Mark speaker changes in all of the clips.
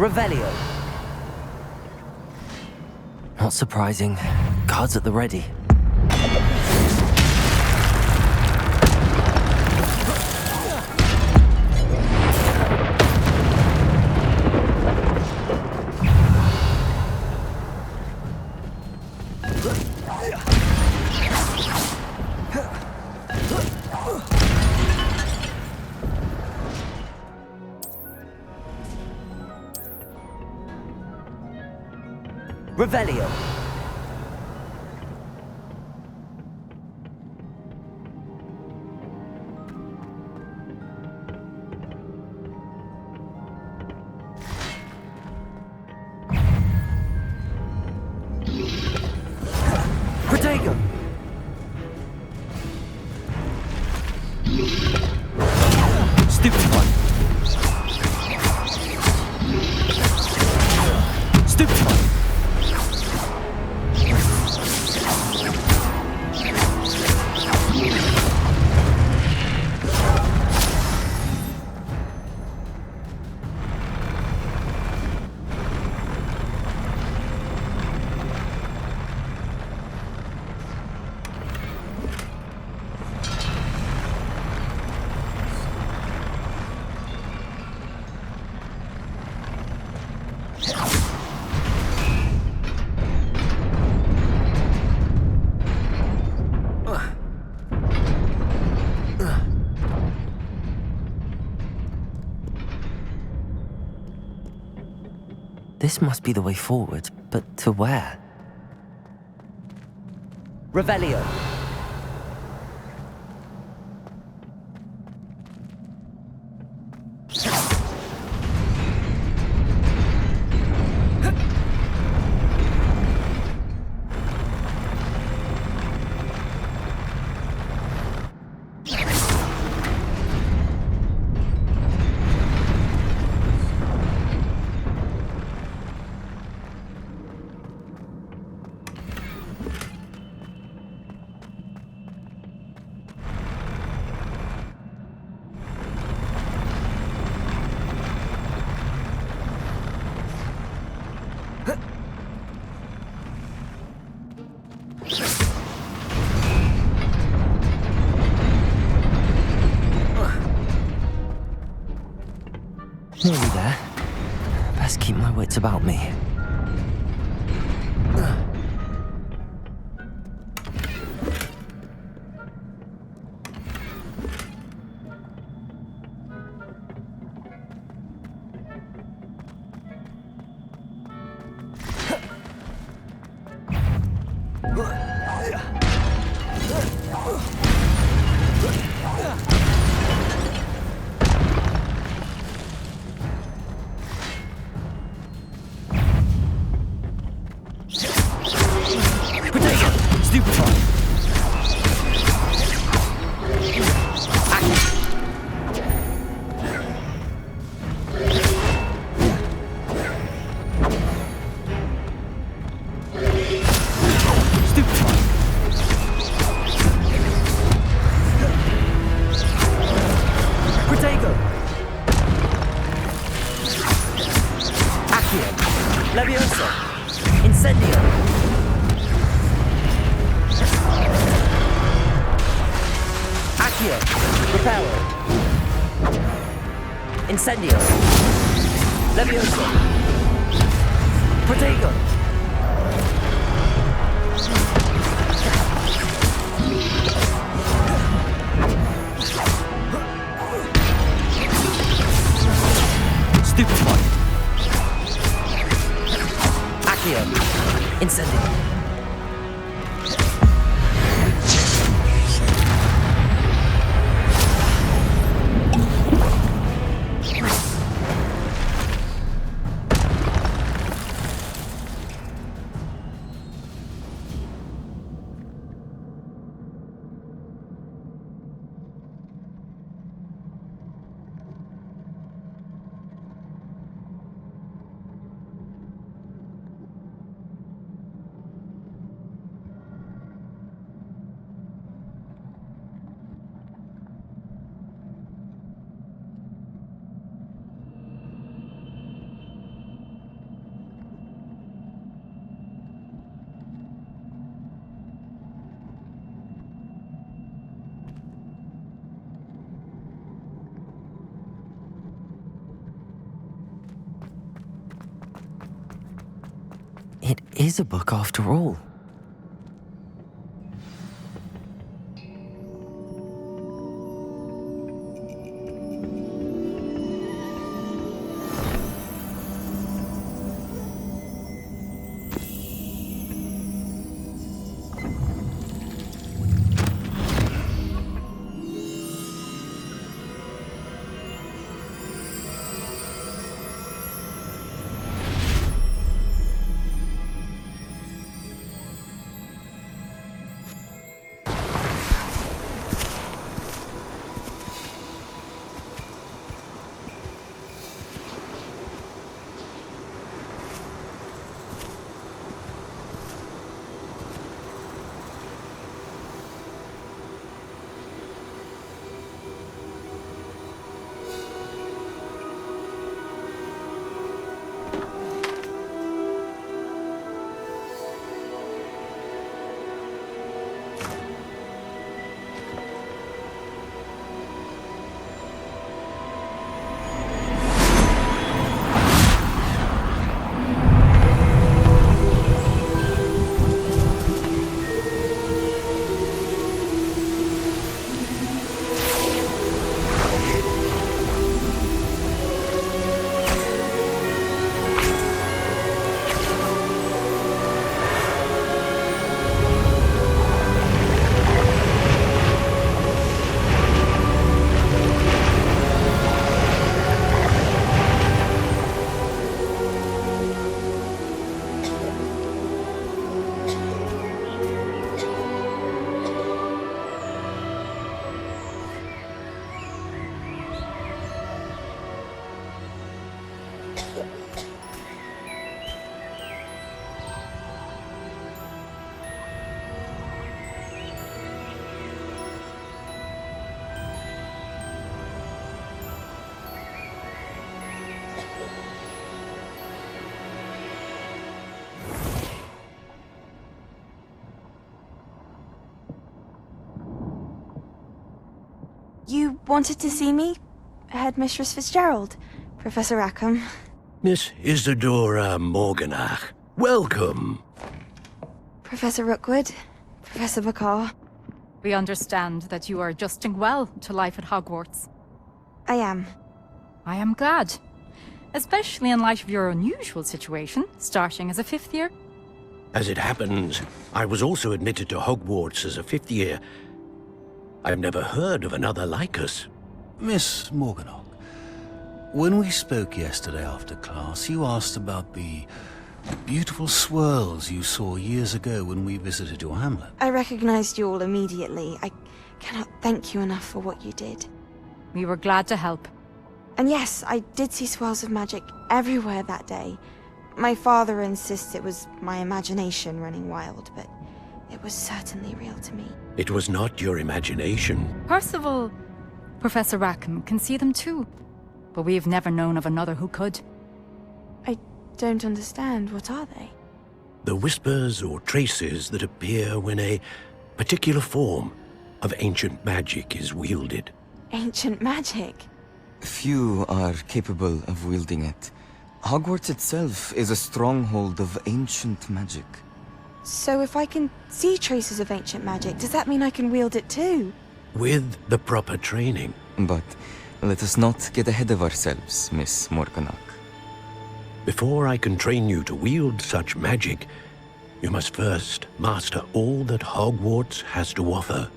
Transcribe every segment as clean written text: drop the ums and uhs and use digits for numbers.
Speaker 1: Revelio. Not surprising. Guards at the ready. Revelio. Protego. Stupefy. Stupefy. This must be the way forward, but to where? Revelio. Nearly there. Best keep my wits about me. Levioso! Incendio! Accio! Reparo! Incendio! Levioso! Protego! Stupefy! Accio! Incendio! It is a book after all.
Speaker 2: You wanted to see me? Headmistress Fitzgerald? Professor Rackham?
Speaker 3: Miss Isadora Morganach, welcome.
Speaker 2: Professor Rookwood? Professor Bakar?
Speaker 4: We understand that you are adjusting well to life at Hogwarts.
Speaker 2: I am.
Speaker 4: I am glad. Especially in light of your unusual situation, starting as a fifth year.
Speaker 3: As it happens, I was also admitted to Hogwarts as a fifth year. I've never heard of another like us.
Speaker 5: Miss Morganach, when we spoke yesterday after class, you asked about the beautiful swirls you saw years ago when we visited your hamlet.
Speaker 2: I recognized you all immediately. I cannot thank you enough for what you did.
Speaker 4: We were glad to help.
Speaker 2: And yes, I did see swirls of magic everywhere that day. My father insists it was my imagination running wild, but it was certainly real to me.
Speaker 3: It was not your imagination.
Speaker 4: Percival, Professor Rackham can see them too. But we've never known of another who could.
Speaker 2: I don't understand. What are they?
Speaker 3: The whispers or traces that appear when a particular form of ancient magic is wielded.
Speaker 2: Ancient magic?
Speaker 6: Few are capable of wielding it. Hogwarts itself is a stronghold of ancient magic.
Speaker 2: So if I can see traces of ancient magic, does that mean I can wield it too?
Speaker 3: With the proper training.
Speaker 6: But let us not get ahead of ourselves, Miss Morganach.
Speaker 3: Before I can train you to wield such magic, you must first master all that Hogwarts has to offer.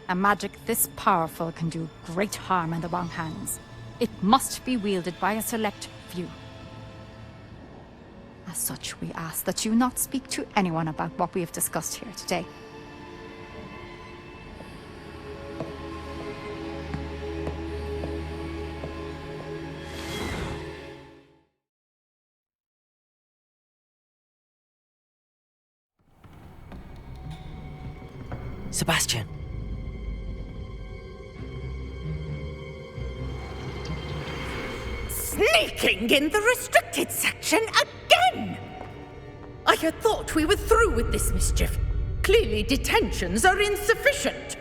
Speaker 4: A magic this powerful can do great harm in the wrong hands. It must be wielded by a select few. As such, we ask that you not speak to anyone about what we have discussed here today.
Speaker 1: Sebastian.
Speaker 7: Sneaking in the restricted section again! I had thought we were through with this mischief. Clearly detentions are insufficient.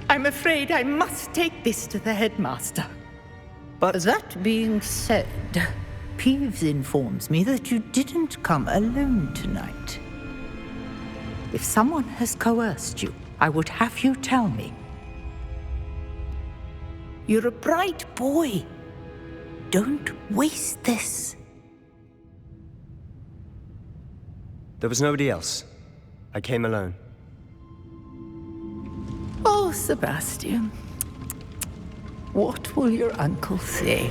Speaker 7: I'm afraid I must take this to the headmaster. But that being said,
Speaker 8: Peeves informs me that you didn't come alone tonight. If someone has coerced you, I would have you tell me. You're a bright boy. Don't waste this.
Speaker 9: There was nobody else. I came alone.
Speaker 8: Oh, Sebastian. What will your uncle say?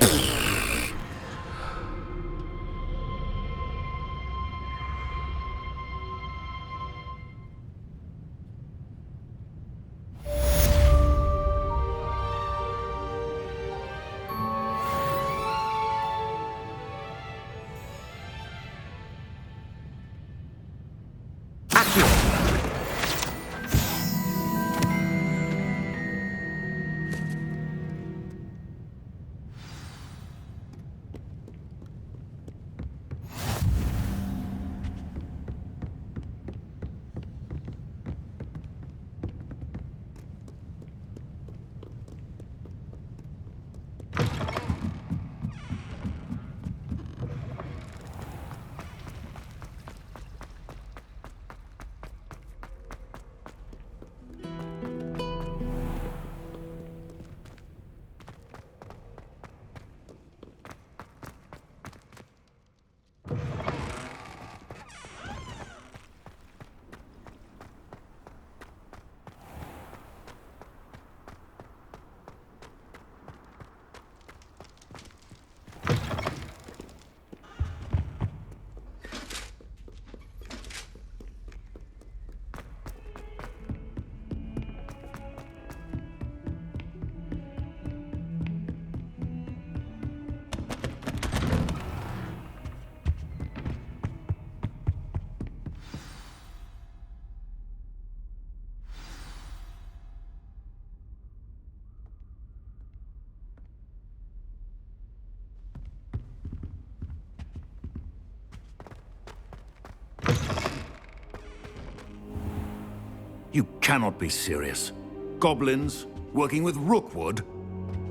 Speaker 5: You cannot be serious. Goblins working with Rookwood?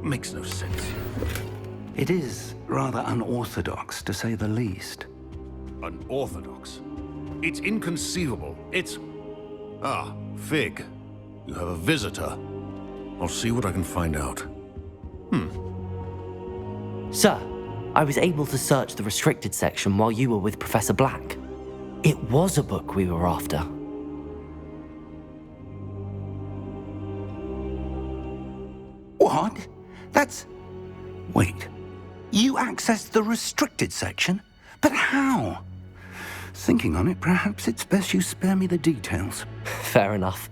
Speaker 5: Makes no sense.
Speaker 10: It is rather unorthodox, to say the least.
Speaker 5: Unorthodox? It's inconceivable. It's... Ah, Fig. You have a visitor. I'll see what I can find out.
Speaker 1: Sir, I was able to search the restricted section while you were with Professor Black. It was a book we were after.
Speaker 10: What? That's... Wait. You accessed the restricted section? But how? Thinking on it, perhaps it's best you spare me the details.
Speaker 1: Fair enough.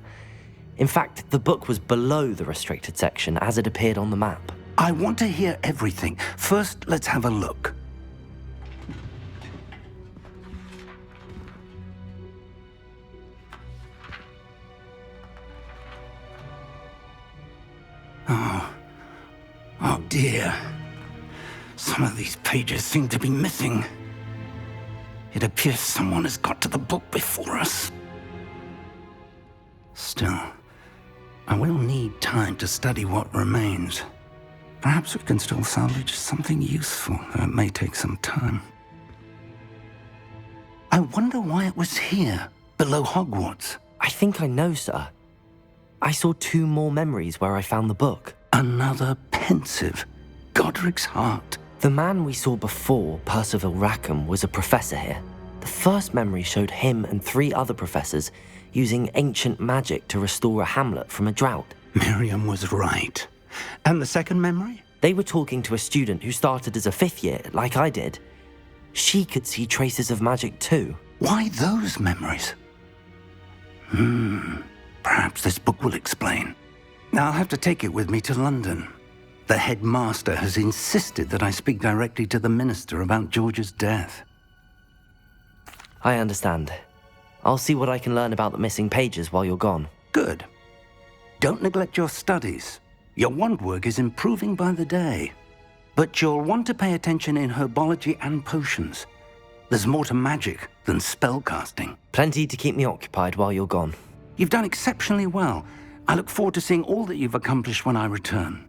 Speaker 1: In fact, the book was below the restricted section as it appeared on the map.
Speaker 10: I want to hear everything. First, let's have a look. Oh dear. Some of these pages seem to be missing. It appears someone has got to the book before us. Still, I will need time to study what remains. Perhaps we can still salvage something useful, though it may take some time. I wonder why it was here, below Hogwarts.
Speaker 1: I think I know, sir. I saw 2 more memories where I found the book.
Speaker 10: Another pensive. Godric's heart.
Speaker 1: The man we saw before, Percival Rackham, was a professor here. The first memory showed him and 3 other professors using ancient magic to restore a hamlet from a drought.
Speaker 10: Miriam was right. And the second memory?
Speaker 1: They were talking to a student who started as a 5th year, like I did. She could see traces of magic too.
Speaker 10: Why those memories? Perhaps this book will explain. I'll have to take it with me to London. The headmaster has insisted that I speak directly to the minister about George's death.
Speaker 1: I understand. I'll see what I can learn about the missing pages while you're gone.
Speaker 10: Good. Don't neglect your studies. Your wand work is improving by the day. But you'll want to pay attention in herbology and potions. There's more to magic than spellcasting.
Speaker 1: Plenty to keep me occupied while you're gone.
Speaker 10: You've done exceptionally well. I look forward to seeing all that you've accomplished when I return.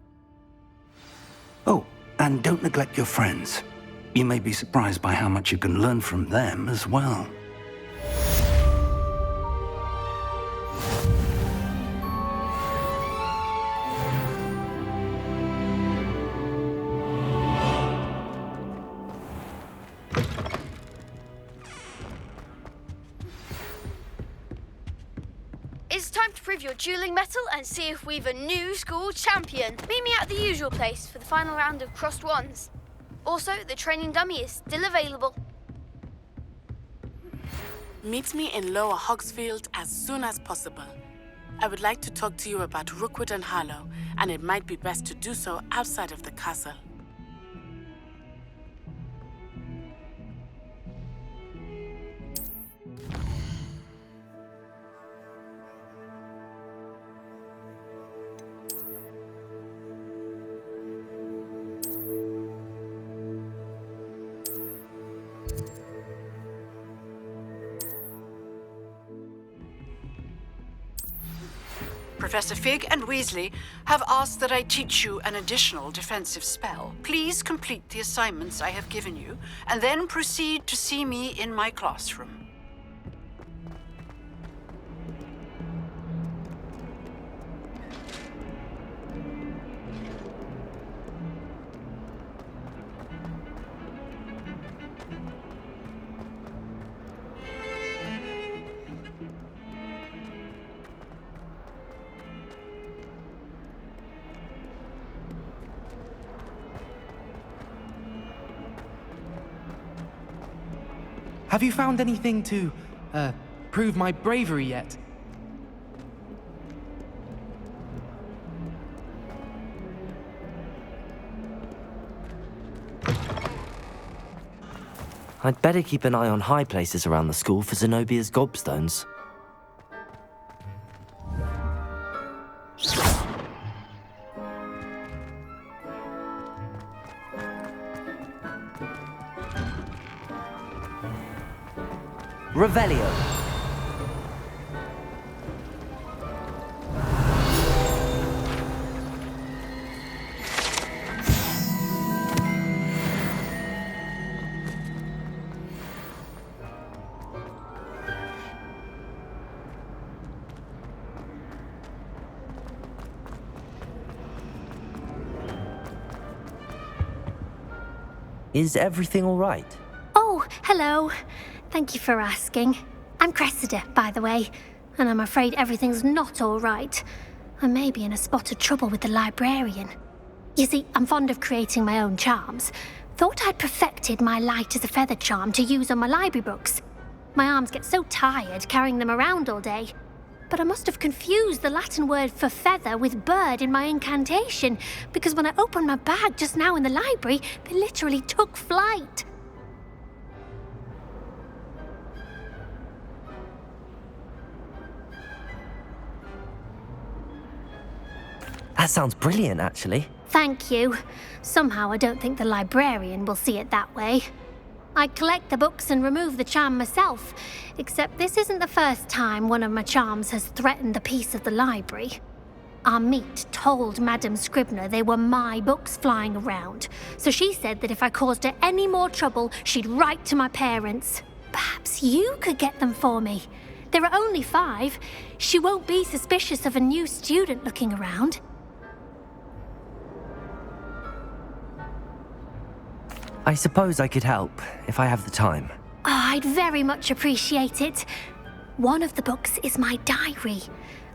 Speaker 10: Oh, and don't neglect your friends. You may be surprised by how much you can learn from them as well.
Speaker 11: It's time to prove your dueling mettle and see if we've a new school champion. Meet me at the usual place for the final round of crossed wands. Also, the training dummy is still available.
Speaker 12: Meet me in Lower Hogsfield as soon as possible. I would like to talk to you about Rookwood and Harlow, and it might be best to do so outside of the castle.
Speaker 13: Professor Fig and Weasley have asked that I teach you an additional defensive spell. Please complete the assignments I have given you, and then proceed to see me in my classroom.
Speaker 14: Have you found anything to, prove my bravery yet?
Speaker 1: I'd better keep an eye on high places around the school for Zenobia's gobstones. Revelio. Is everything all right?
Speaker 15: Oh, hello. Thank you for asking. I'm Cressida, by the way, and I'm afraid everything's not all right. I may be in a spot of trouble with the librarian. You see, I'm fond of creating my own charms. Thought I'd perfected my light as a feather charm to use on my library books. My arms get so tired carrying them around all day. But I must have confused the Latin word for feather with bird in my incantation, because when I opened my bag just now in the library, they literally took flight.
Speaker 1: That sounds brilliant, actually.
Speaker 15: Thank you. Somehow I don't think the librarian will see it that way. I collect the books and remove the charm myself, except this isn't the first time one of my charms has threatened the peace of the library. Our meet told Madame Scribner they were my books flying around, so she said that if I caused her any more trouble, she'd write to my parents. Perhaps you could get them for me. There are only 5. She won't be suspicious of a new student looking around.
Speaker 1: I suppose I could help, if I have the time.
Speaker 15: Oh, I'd very much appreciate it. One of the books is my diary.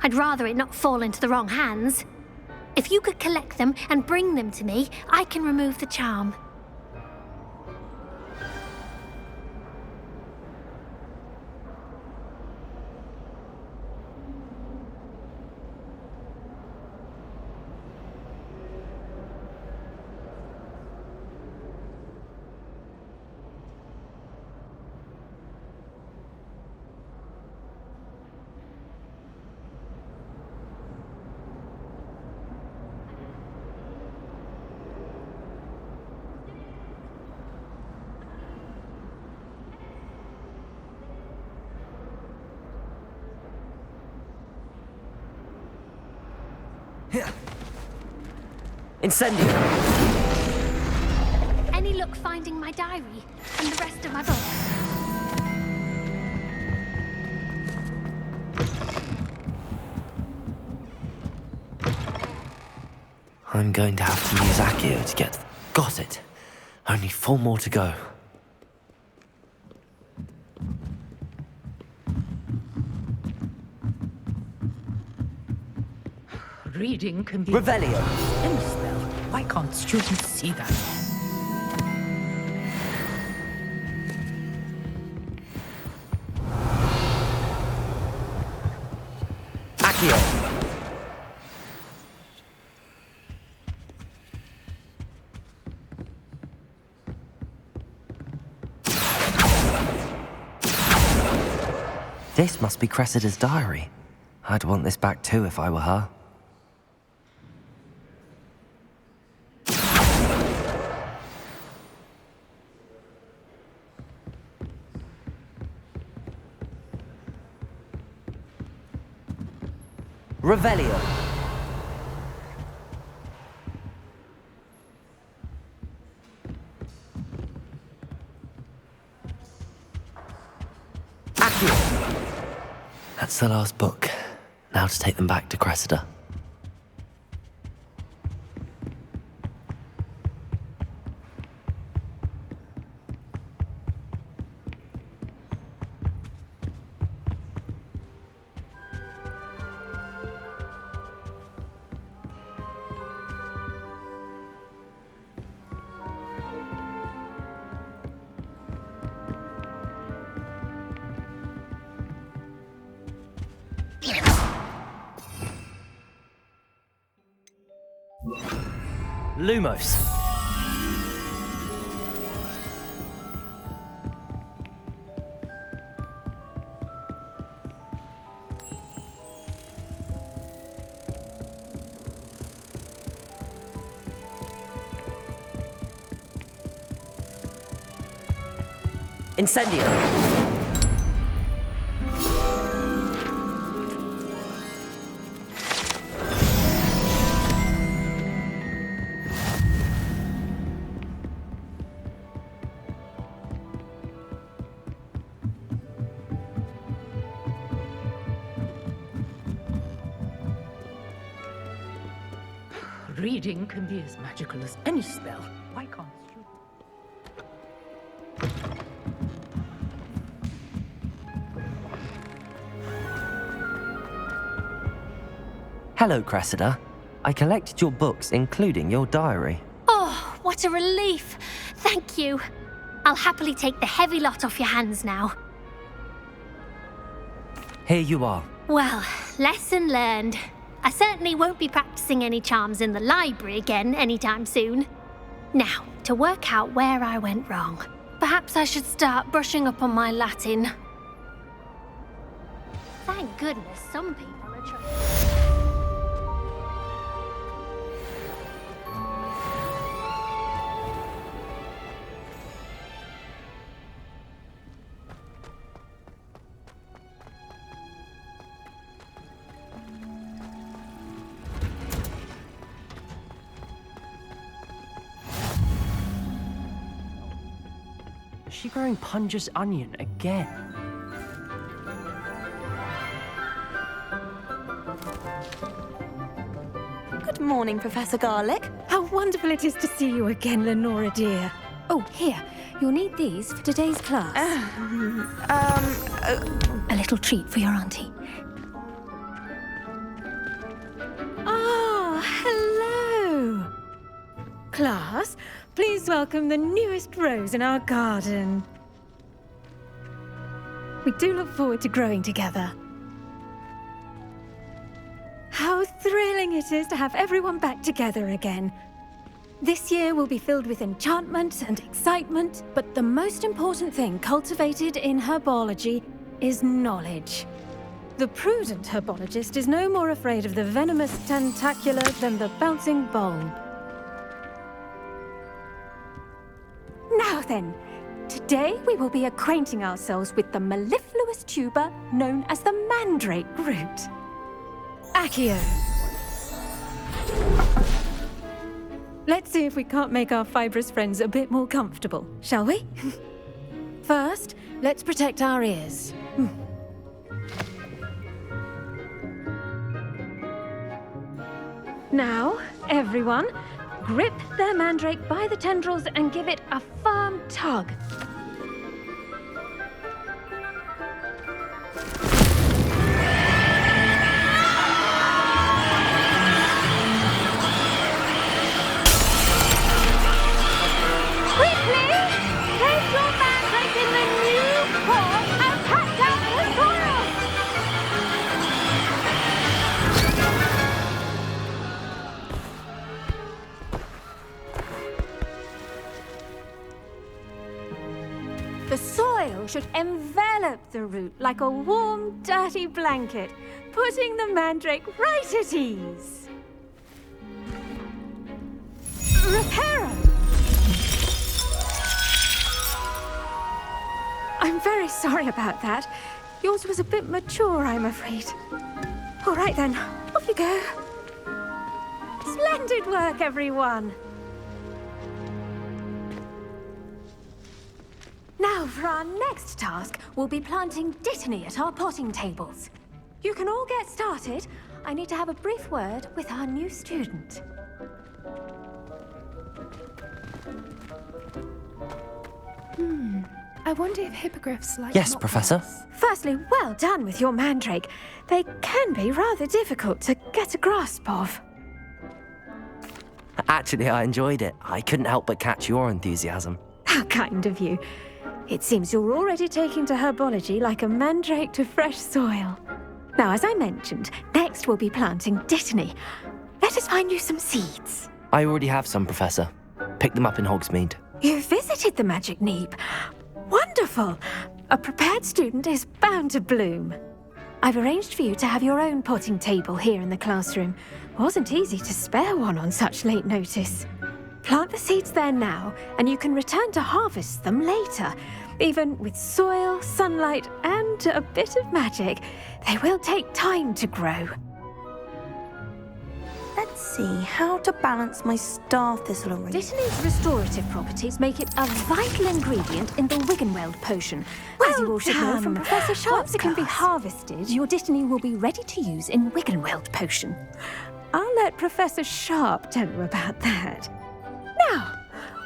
Speaker 15: I'd rather it not fall into the wrong hands. If you could collect them and bring them to me, I can remove the charm.
Speaker 1: Incendio!
Speaker 15: Any any luck finding my diary and the rest of my books?
Speaker 1: I'm going to have to use Accio to get... Got it! Only 4 more to go.
Speaker 8: Reading can be...
Speaker 1: Revelio!
Speaker 8: Any spell. Why can't students see that?
Speaker 1: Accio! This must be Cressida's diary. I'd want this back too if I were her. Revelio. Accio. That's the last book. Now to take them back to Cressida. Lumos. Incendio.
Speaker 8: Reading can be as magical as any spell. Why can't you?
Speaker 1: Hello, Cressida. I collected your books, including your diary.
Speaker 15: Oh, what a relief. Thank you. I'll happily take the heavy lot off your hands now.
Speaker 1: Here you are.
Speaker 15: Well, lesson learned. I certainly won't be practicing any charms in the library again anytime soon. Now, to work out where I went wrong. Perhaps I should start brushing up on my Latin. Thank goodness some people are trying.
Speaker 14: Is she growing Punja's onion again?
Speaker 16: Good morning, Professor Garlick.
Speaker 17: How wonderful it is to see you again, Lenora dear. Oh, here. You'll need these for today's class. A little treat for your auntie. Oh, hello. Class, please welcome the newest rose in our garden. We do look forward to growing together. How thrilling it is to have everyone back together again. This year will be filled with enchantment and excitement, but the most important thing cultivated in herbology is knowledge. The prudent herbologist is no more afraid of the venomous tentacula than the bouncing bulb. Now then, today we will be acquainting ourselves with the mellifluous tuber known as the mandrake root. Accio. Let's see if we can't make our fibrous friends a bit more comfortable, shall we? First, let's protect our ears. Now, everyone, grip their mandrake by the tendrils and give it a firm tug.
Speaker 15: Quickly! Place your mandrake in the new pot and pack down the soil!
Speaker 17: The soil should envelop the root like a warm, dirty blanket, putting the mandrake right at ease. Reparo! I'm very sorry about that. Yours was a bit mature, I'm afraid. All right then, off you go. Splendid work, everyone. Now, for our next task, we'll be planting dittany at our potting tables. You can all get started. I need to have a brief word with our new student.
Speaker 18: I wonder if hippogriffs like...
Speaker 1: Yes, Professor.
Speaker 17: Firstly, well done with your mandrake. They can be rather difficult to get a grasp of.
Speaker 1: Actually, I enjoyed it. I couldn't help but catch your enthusiasm.
Speaker 17: How kind of you. It seems you're already taking to herbology like a mandrake to fresh soil. Now, as I mentioned, next we'll be planting dittany. Let us find you some seeds.
Speaker 1: I already have some, Professor. Picked them up in Hogsmeade.
Speaker 17: You visited the Magic Neep. Wonderful! A prepared student is bound to bloom. I've arranged for you to have your own potting table here in the classroom. Wasn't easy to spare one on such late notice. Plant the seeds there now, and you can return to harvest them later. Even with soil, sunlight, and a bit of magic, they will take time to grow.
Speaker 2: Let's see how to balance my star thistle arrangement.
Speaker 17: Dittany's restorative properties make it a vital ingredient in the Wiggenweld potion. As you all should know from Professor Sharp's Once it can be harvested, your dittany will be ready to use in Wiggenweld potion. I'll let Professor Sharp tell you about that. Now,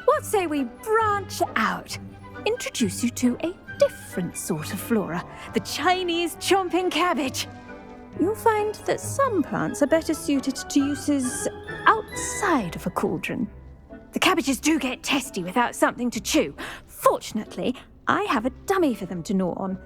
Speaker 17: what say we branch out? Introduce you to a different sort of flora, the Chinese chomping cabbage. You'll find that some plants are better suited to uses outside of a cauldron. The cabbages do get testy without something to chew. Fortunately, I have a dummy for them to gnaw on.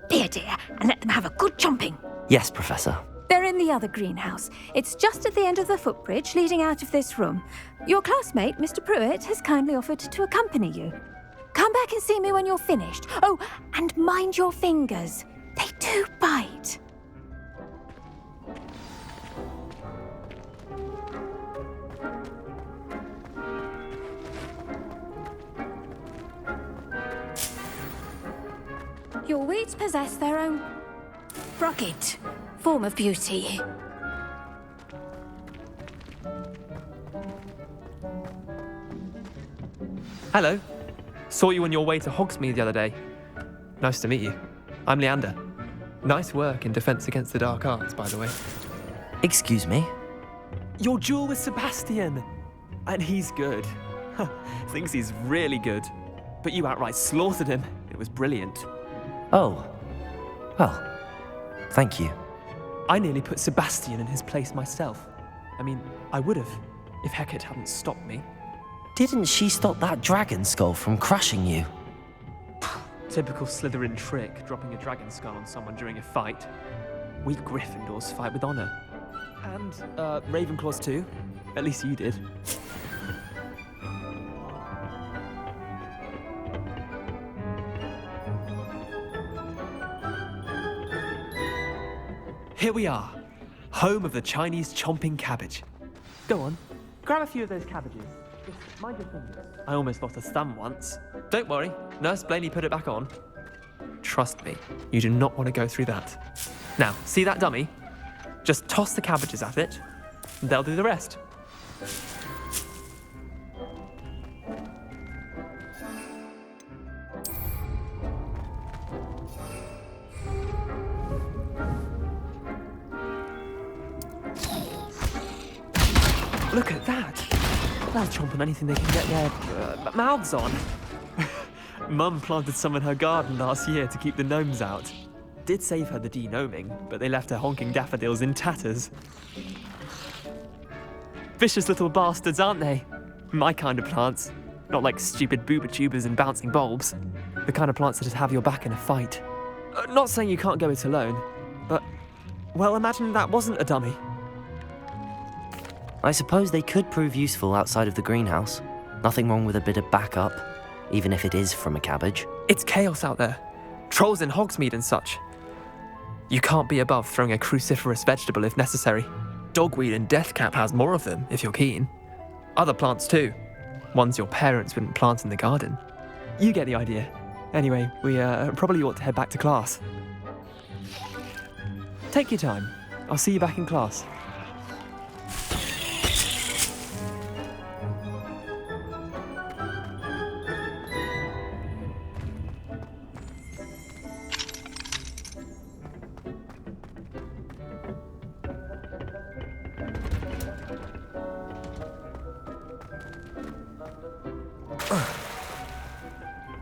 Speaker 17: Be a dear and let them have a good chomping.
Speaker 1: Yes, Professor.
Speaker 17: They're in the other greenhouse. It's just at the end of the footbridge leading out of this room. Your classmate, Mr. Pruitt, has kindly offered to accompany you. Come back and see me when you're finished. Oh, and mind your fingers. They do bite. Your weeds possess their own rugged form of beauty.
Speaker 14: Hello. Saw you on your way to Hogsmeade the other day. Nice to meet you. I'm Leander. Nice work in Defense Against the Dark Arts, by the way.
Speaker 1: Excuse me?
Speaker 14: Your duel with Sebastian. And he's good. Thinks he's really good. But you outright slaughtered him. It was brilliant.
Speaker 1: Oh. Well, thank you.
Speaker 14: I nearly put Sebastian in his place myself. I mean, I would have, if Hecate hadn't stopped me.
Speaker 1: Didn't she stop that dragon skull from crushing you?
Speaker 14: Typical Slytherin trick, dropping a dragon skull on someone during a fight. We Gryffindors fight with honor. And, Ravenclaws too. At least you did. Here we are, home of the Chinese chomping cabbage. Go on, grab a few of those cabbages. Just mind your fingers. I almost lost a thumb once. Don't worry, Nurse Blaney put it back on. Trust me, you do not want to go through that. Now, see that dummy? Just toss the cabbages at it, and they'll do the rest. Look at that! They'll chomp on anything they can get their mouths on. Mum planted some in her garden last year to keep the gnomes out. Did save her the de-gnoming, but they left her honking daffodils in tatters. Vicious little bastards, aren't they? My kind of plants. Not like stupid booba tubers and bouncing bulbs. The kind of plants that just have your back in a fight. Not saying you can't go it alone, but, well, imagine that wasn't a dummy.
Speaker 1: I suppose they could prove useful outside of the greenhouse. Nothing wrong with a bit of backup, even if it is from a cabbage.
Speaker 14: It's chaos out there. Trolls in Hogsmeade and such. You can't be above throwing a cruciferous vegetable if necessary. Dogweed and deathcap has more of them, if you're keen. Other plants too. Ones your parents wouldn't plant in the garden. You get the idea. Anyway, we probably ought to head back to class. Take your time. I'll see you back in class.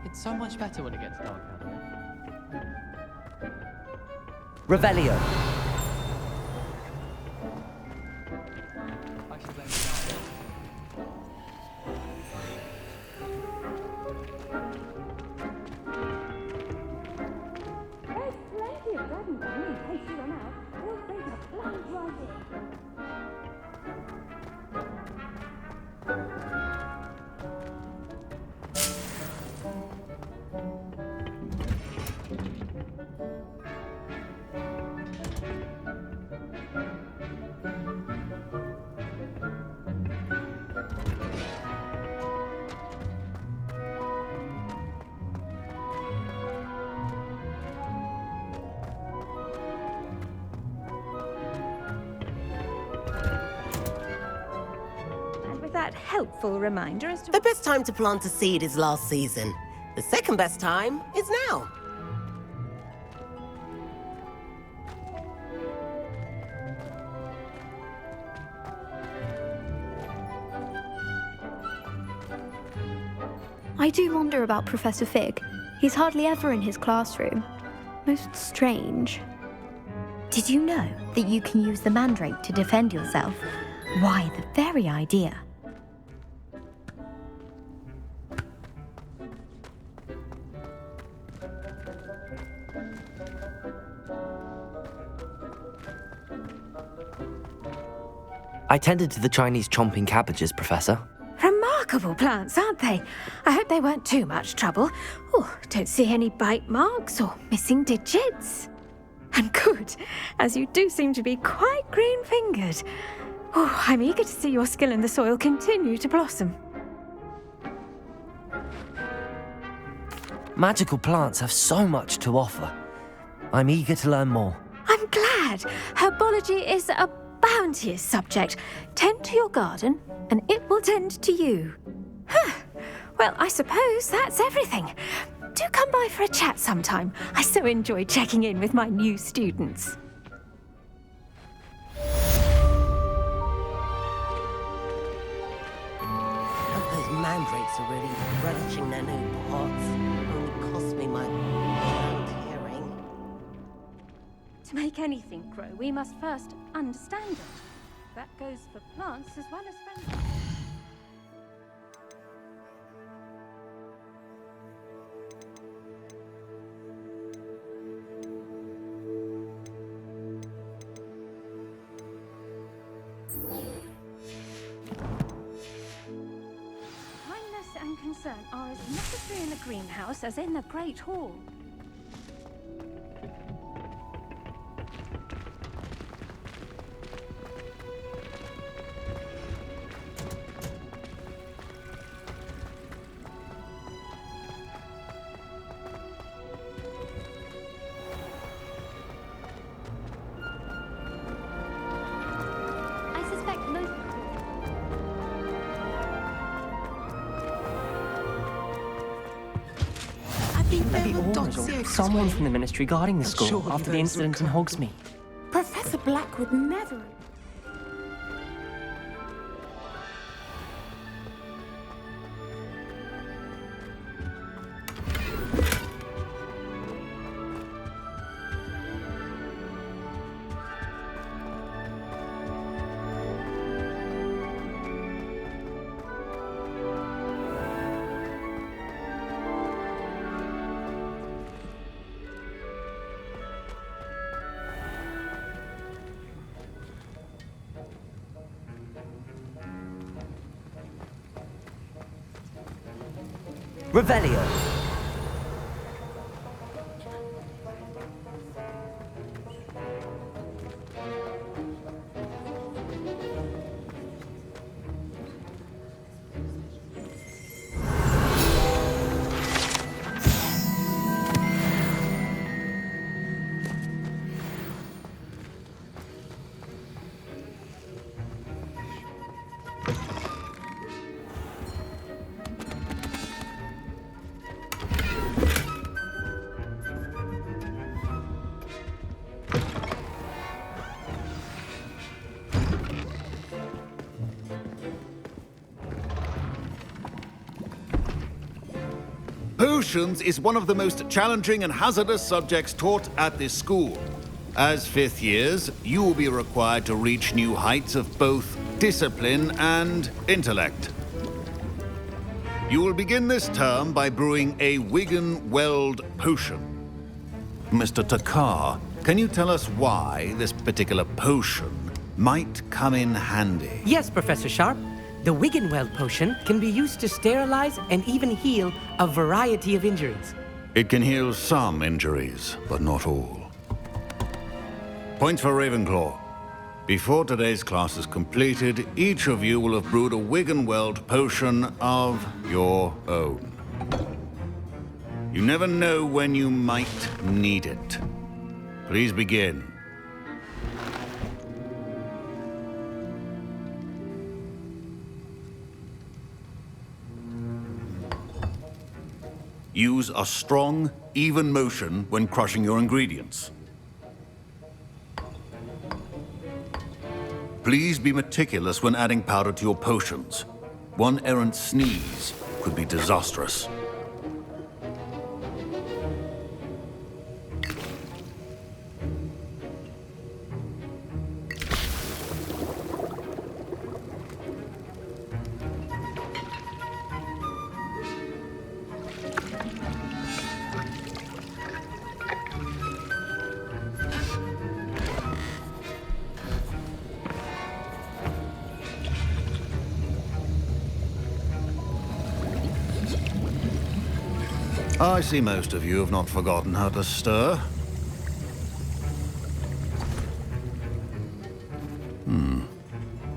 Speaker 19: It's so much better when it gets dark out here.
Speaker 1: Revelio.
Speaker 16: That helpful reminder as to
Speaker 20: the best time to plant a seed is last season. The second best time is now.
Speaker 21: I do wonder about Professor Fig. He's hardly ever in his classroom. Most strange.
Speaker 22: Did you know that you can use the mandrake to defend yourself? Why, the very idea.
Speaker 1: I tended to the Chinese chomping cabbages, Professor.
Speaker 17: Remarkable plants, aren't they? I hope they weren't too much trouble. Oh, don't see any bite marks or missing digits. And good, as you do seem to be quite green-fingered. Oh, I'm eager to see your skill in the soil continue to blossom.
Speaker 1: Magical plants have so much to offer. I'm eager to learn more.
Speaker 17: I'm glad. Herbology is a bounteous subject. Tend to your garden, and it will tend to you. Well, I suppose that's everything. Do come by for a chat sometime. I so enjoy checking in with my new students.
Speaker 20: Those mandrakes are really relishing their new pots. Only cost me my hearing.
Speaker 17: To make anything grow, we must first understand it. That goes for plants as well as friends. Kindness and concern are as necessary in the greenhouse as in the Great Hall.
Speaker 23: Someone from the Ministry guarding the school after the incident in Hogsmeade.
Speaker 7: Professor Black would never...
Speaker 1: Revelio.
Speaker 3: Potions is one of the most challenging and hazardous subjects taught at this school. As fifth years, you will be required to reach new heights of both discipline and intellect. You will begin this term by brewing a Wigan-Weld potion. Mr. Takar, can you tell us why this particular potion might come in handy?
Speaker 4: Yes, Professor Sharp. The Wigan-Weld potion can be used to sterilize and even heal a variety of injuries.
Speaker 3: It can heal some injuries, but not all. Points for Ravenclaw. Before today's class is completed, each of you will have brewed a Wigan-Weld potion of your own. You never know when you might need it. Please begin. Use a strong, even motion when crushing your ingredients. Please be meticulous when adding powder to your potions. One errant sneeze could be disastrous. I see most of you have not forgotten how to stir.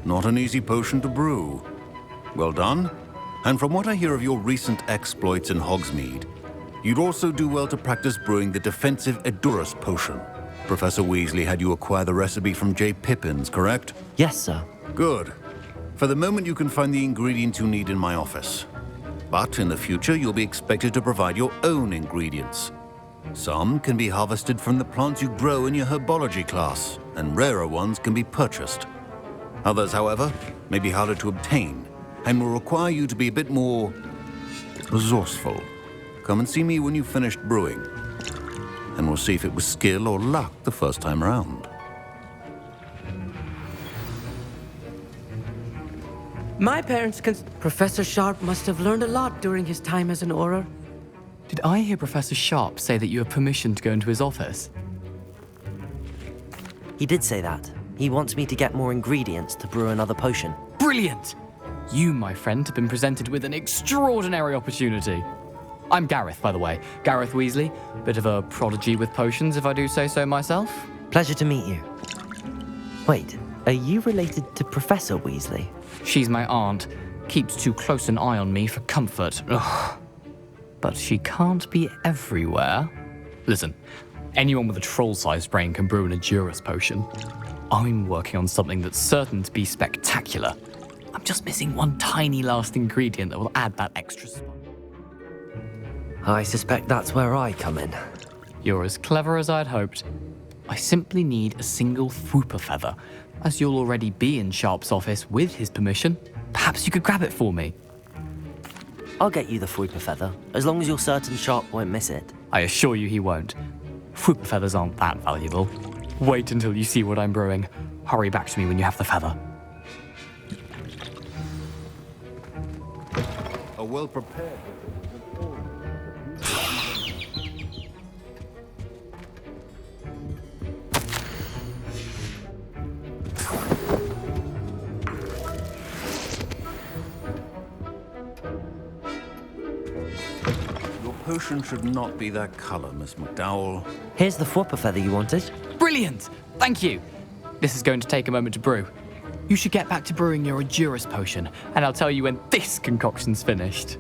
Speaker 3: Not an easy potion to brew. Well done. And from what I hear of your recent exploits in Hogsmeade, you'd also do well to practice brewing the defensive Edurus potion. Professor Weasley had you acquire the recipe from J. Pippins, correct?
Speaker 1: Yes, sir.
Speaker 3: Good. For the moment, you can find the ingredients you need in my office. But in the future, you'll be expected to provide your own ingredients. Some can be harvested from the plants you grow in your herbology class, and rarer ones can be purchased. Others, however, may be harder to obtain, and will require you to be a bit more resourceful. Come and see me when you've finished brewing, and we'll see if it was skill or luck the first time around.
Speaker 4: My parents Professor Sharp must have learned a lot during his time as an Auror.
Speaker 19: Did I hear Professor Sharp say that you have permission to go into his office?
Speaker 1: He did say that. He wants me to get more ingredients to brew another potion.
Speaker 19: Brilliant! You, my friend, have been presented with an extraordinary opportunity. I'm Gareth, by the way. Gareth Weasley. Bit of a prodigy with potions, if I do say so myself.
Speaker 1: Pleasure to meet you. Wait, are you related to Professor Weasley?
Speaker 19: She's my aunt. Keeps too close an eye on me for comfort. Ugh. But she can't be everywhere. Listen, anyone with a troll-sized brain can brew an Edurus potion. I'm working on something that's certain to be spectacular. I'm just missing one tiny last ingredient that will add that extra spice.
Speaker 1: I suspect that's where I come in.
Speaker 19: You're as clever as I'd hoped. I simply need a single Fwooper feather. As you'll already be in Sharp's office with his permission, perhaps you could grab it for me.
Speaker 1: I'll get you the Fwooper feather, as long as you're certain Sharp won't miss it.
Speaker 19: I assure you he won't. Fwooper feathers aren't that valuable. Wait until you see what I'm brewing. Hurry back to me when you have the feather.
Speaker 3: A well-prepared... potion should not be that color, Miss McDowell.
Speaker 1: Here's the Fwopper feather you wanted.
Speaker 19: Brilliant! Thank you. This is going to take a moment to brew. You should get back to brewing your Edurus potion, and I'll tell you when this concoction's finished.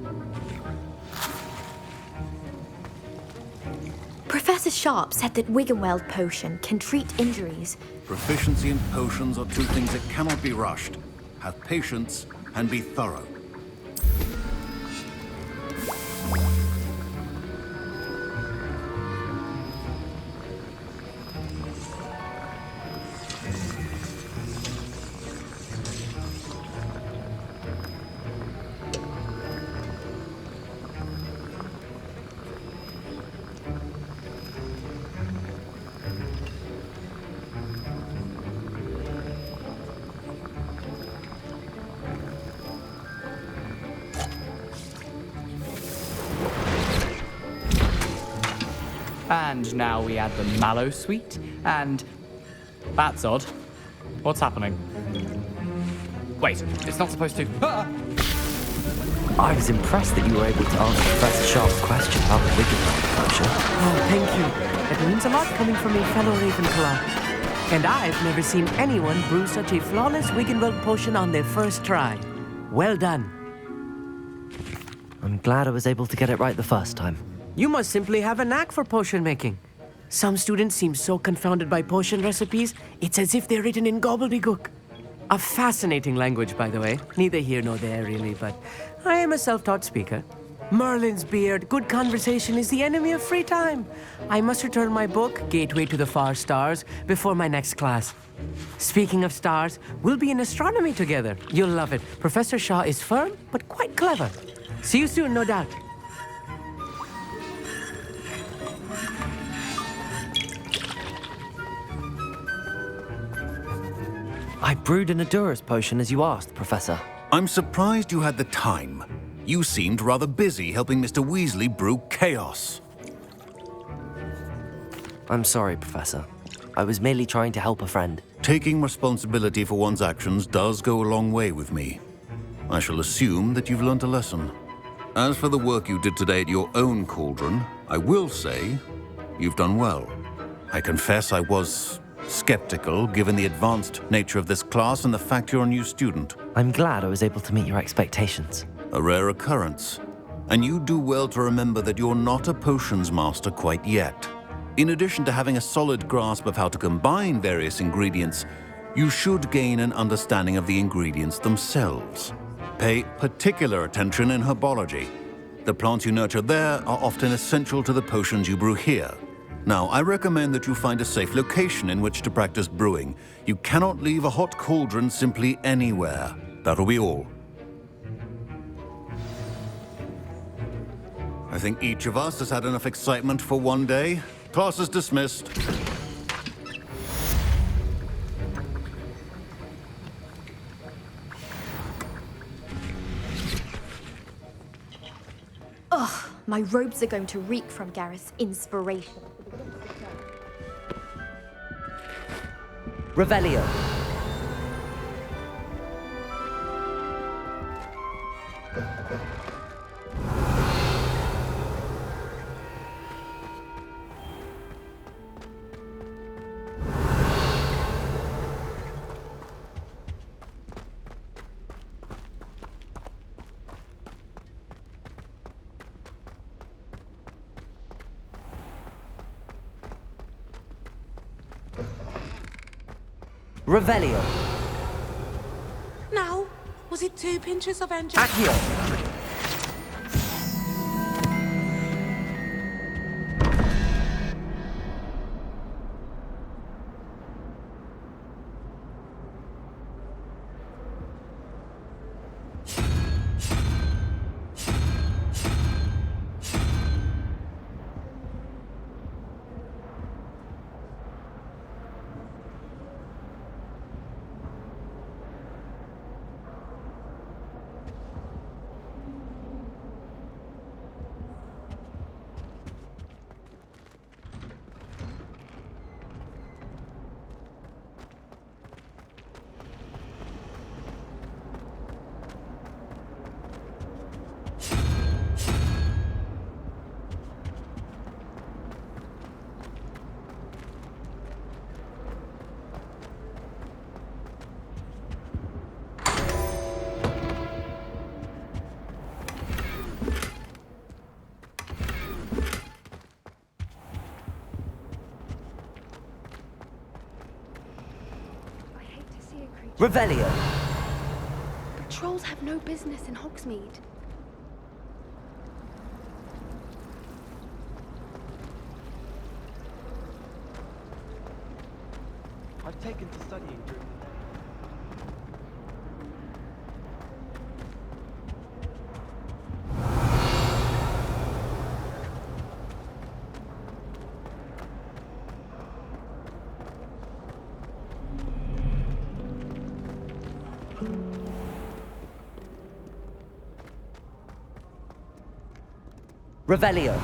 Speaker 22: Professor Sharp said that Wiggenweld potion can treat injuries.
Speaker 3: Proficiency in potions are two things that cannot be rushed. Have patience and be thorough.
Speaker 19: And now we add the mallow sweet, and... That's odd. What's happening? Wait, it's not supposed to... Ah!
Speaker 1: I was impressed that you were able to answer Professor Sharp's question about the Wiggenweld potion.
Speaker 4: Oh, thank you. It means a lot coming from a fellow Ravenclaw. And I've never seen anyone brew such a flawless Wiggenweld potion on their first try. Well done.
Speaker 1: I'm glad I was able to get it right the first time.
Speaker 4: You must simply have a knack for potion making. Some students seem so confounded by potion recipes, it's as if they're written in gobbledygook. A fascinating language, by the way. Neither here nor there, really, but I am a self-taught speaker. Merlin's beard, good conversation is the enemy of free time. I must return my book, Gateway to the Far Stars, before my next class. Speaking of stars, we'll be in astronomy together. You'll love it. Professor Shaw is firm, but quite clever. See you soon, no doubt.
Speaker 1: I brewed an Edurus potion as you asked, Professor.
Speaker 3: I'm surprised you had the time. You seemed rather busy helping Mr. Weasley brew chaos.
Speaker 1: I'm sorry, Professor. I was merely trying to help a friend.
Speaker 3: Taking responsibility for one's actions does go a long way with me. I shall assume that you've learnt a lesson. As for the work you did today at your own cauldron, I will say you've done well. I confess I was skeptical, given the advanced nature of this class and the fact you're a new student.
Speaker 1: I'm glad I was able to meet your expectations.
Speaker 3: A rare occurrence. And you do well to remember that you're not a potions master quite yet. In addition to having a solid grasp of how to combine various ingredients, you should gain an understanding of the ingredients themselves. Pay particular attention in herbology. The plants you nurture there are often essential to the potions you brew here. Now, I recommend that you find a safe location in which to practice brewing. You cannot leave a hot cauldron simply anywhere. That'll be all. I think each of us has had enough excitement for one day. Class is dismissed.
Speaker 22: Ugh, my robes are going to reek from Gareth's inspiration.
Speaker 1: Revelio. Revelio.
Speaker 5: Now, was it 2 pinches of angel?
Speaker 1: Accio. Revelio.
Speaker 11: Trolls have no business in Hogsmeade.
Speaker 14: I've taken to studying during the day.
Speaker 1: Revelio.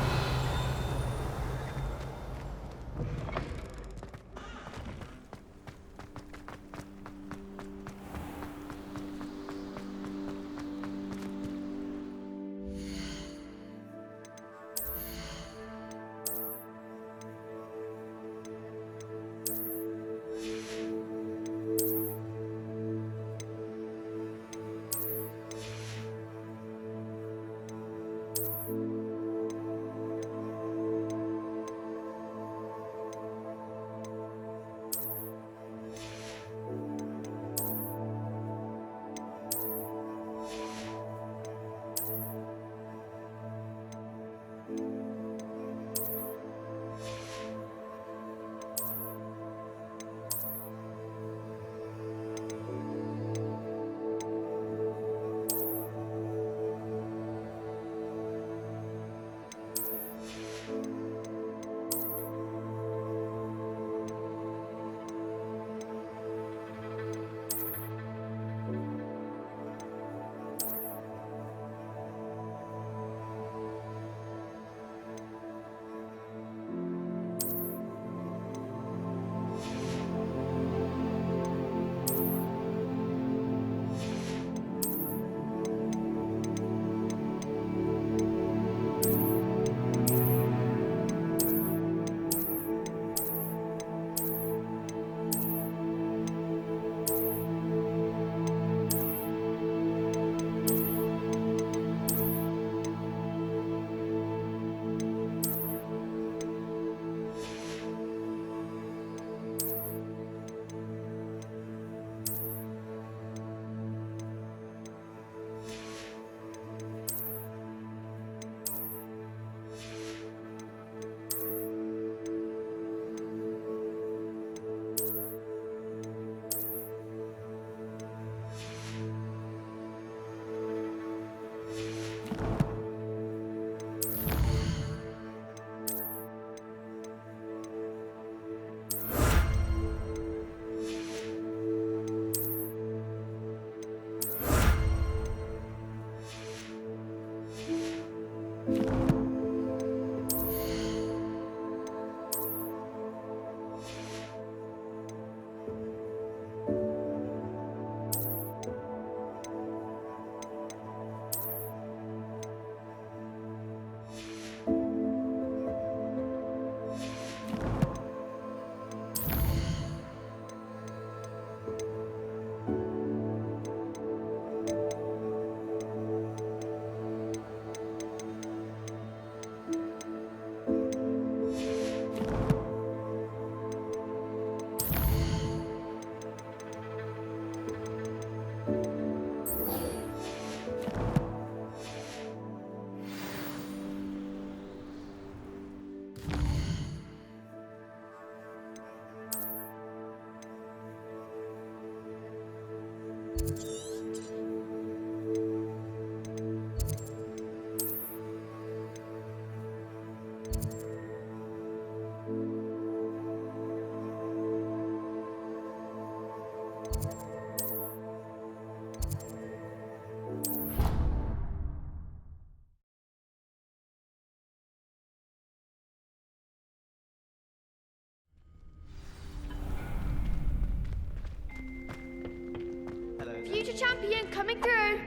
Speaker 11: Future champion coming through.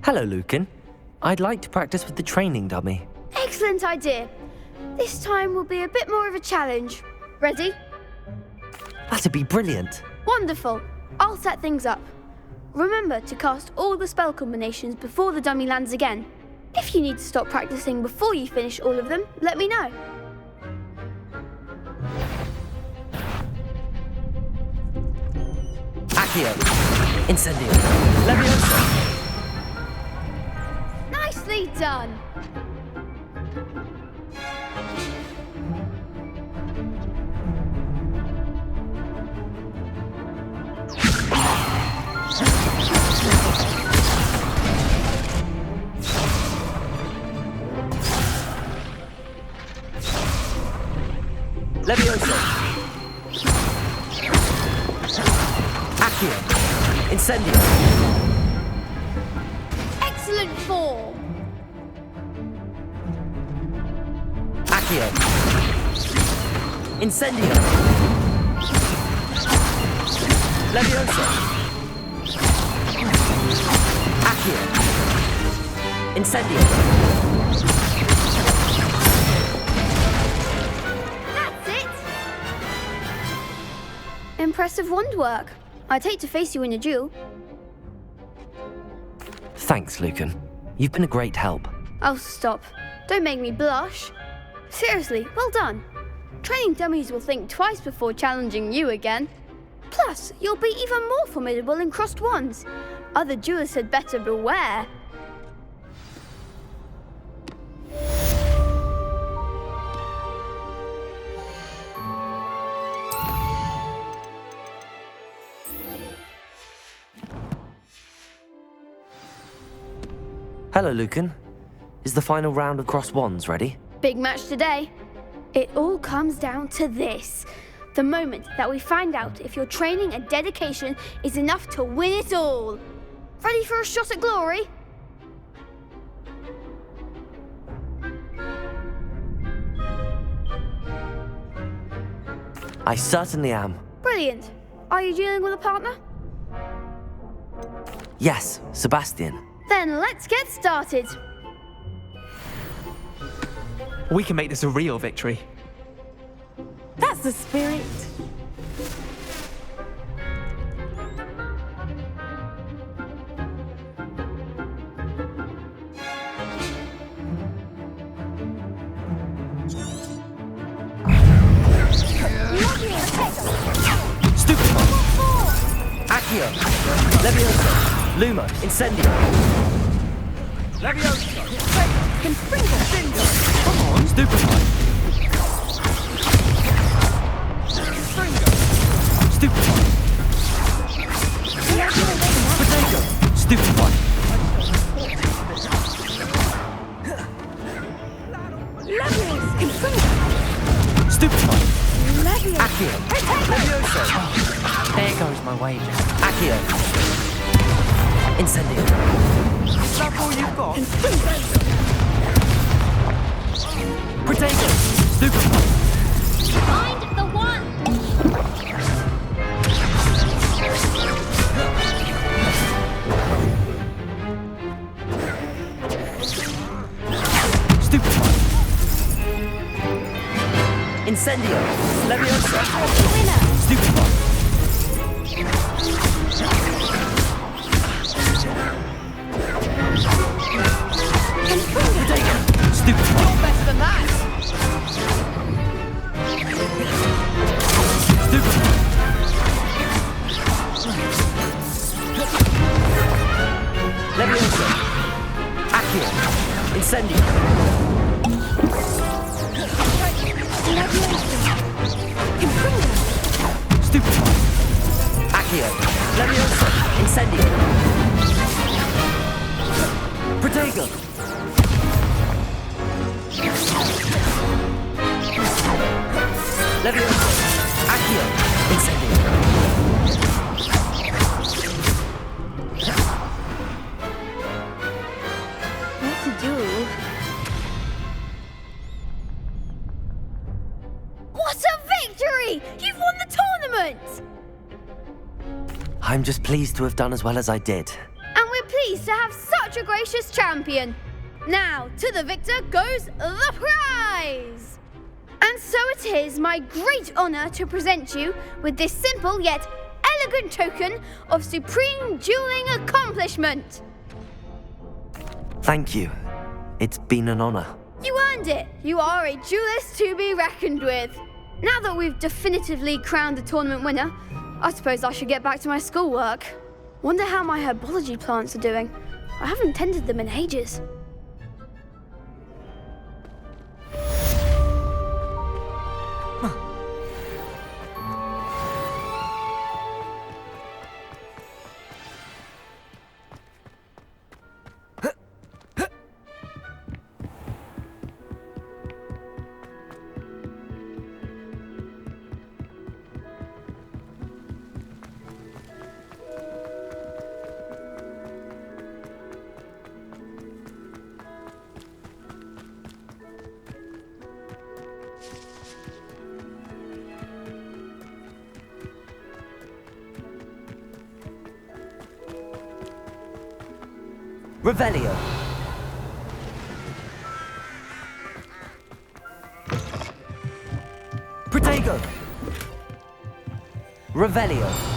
Speaker 1: Hello, Lucan. I'd like to practice with the training dummy.
Speaker 11: Excellent idea. This time will be a bit more of a challenge. Ready?
Speaker 1: That'd be brilliant.
Speaker 11: Wonderful. I'll set things up. Remember to cast all the spell combinations before the dummy lands again. If you need to stop practicing before you finish all of them, let me know.
Speaker 1: Accio. Incendio. Leviosa.
Speaker 11: Nicely done!
Speaker 1: Leviosa. Accio. Incendio.
Speaker 11: Excellent form!
Speaker 1: Accio. Incendio. Leviosa. Accio. Incendio.
Speaker 11: That's it! Impressive wand work. I'd hate to face you in a duel.
Speaker 1: Thanks, Lucan. You've been a great help.
Speaker 11: Oh, stop. Don't make me blush. Seriously, well done. Training dummies will think twice before challenging you again. Plus, you'll be even more formidable in crossed wands. Other duelists had better beware.
Speaker 1: Hello, Lucan. Is the final round of crossed wands ready?
Speaker 11: Big match today. It all comes down to this. The moment that we find out if your training and dedication is enough to win it all. Ready for a shot at glory?
Speaker 1: I certainly am.
Speaker 11: Brilliant. Are you dealing with a partner?
Speaker 1: Yes, Sebastian.
Speaker 11: Then let's get started.
Speaker 14: We can make this a real victory.
Speaker 5: That's the spirit.
Speaker 1: Stupefy. Accio. Leviosa. Lumo. Incendio.
Speaker 5: Leviosa.
Speaker 1: Confringo. Come on. Stupefy. Stupefy. Potato. Stupefy.
Speaker 5: Leviosa. Confringo.
Speaker 1: Stupefy.
Speaker 5: Leviosa.
Speaker 1: Accio. Leviosa.
Speaker 23: There goes my wager.
Speaker 1: Accio. Incendio.
Speaker 5: Is that all you've got?
Speaker 1: Potato. Stupefy.
Speaker 15: Find the one!
Speaker 1: Stupefy. Incendio. Leviosa. Stupefy. Potato. Stupefy.
Speaker 5: You're better than that.
Speaker 1: Stupefy. Leviosa. Accio. Incendio. Stupefy. Accio. Leviosa. Incendio. Protego. Leviosa. Accio. Incendio.
Speaker 11: What to do? What a victory! You've won the tournament!
Speaker 1: I'm just pleased to have done as well as I did.
Speaker 11: And we're pleased to have such a gracious champion. Now, to the victor goes the prize! And so it is my great honor to present you with this simple yet elegant token of supreme dueling accomplishment.
Speaker 1: Thank you. It's been an honor.
Speaker 11: You earned it. You are a duelist to be reckoned with. Now that we've definitively crowned the tournament winner, I suppose I should get back to my schoolwork. Wonder how my herbology plants are doing. I haven't tended them in ages.
Speaker 1: Revelio. Protego. Revelio.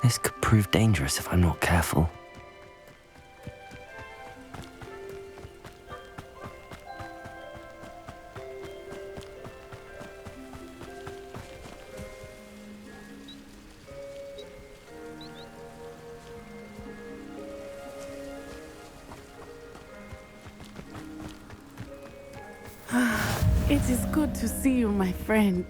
Speaker 1: This could prove dangerous if I'm not careful.
Speaker 12: It is good to see you, my friend.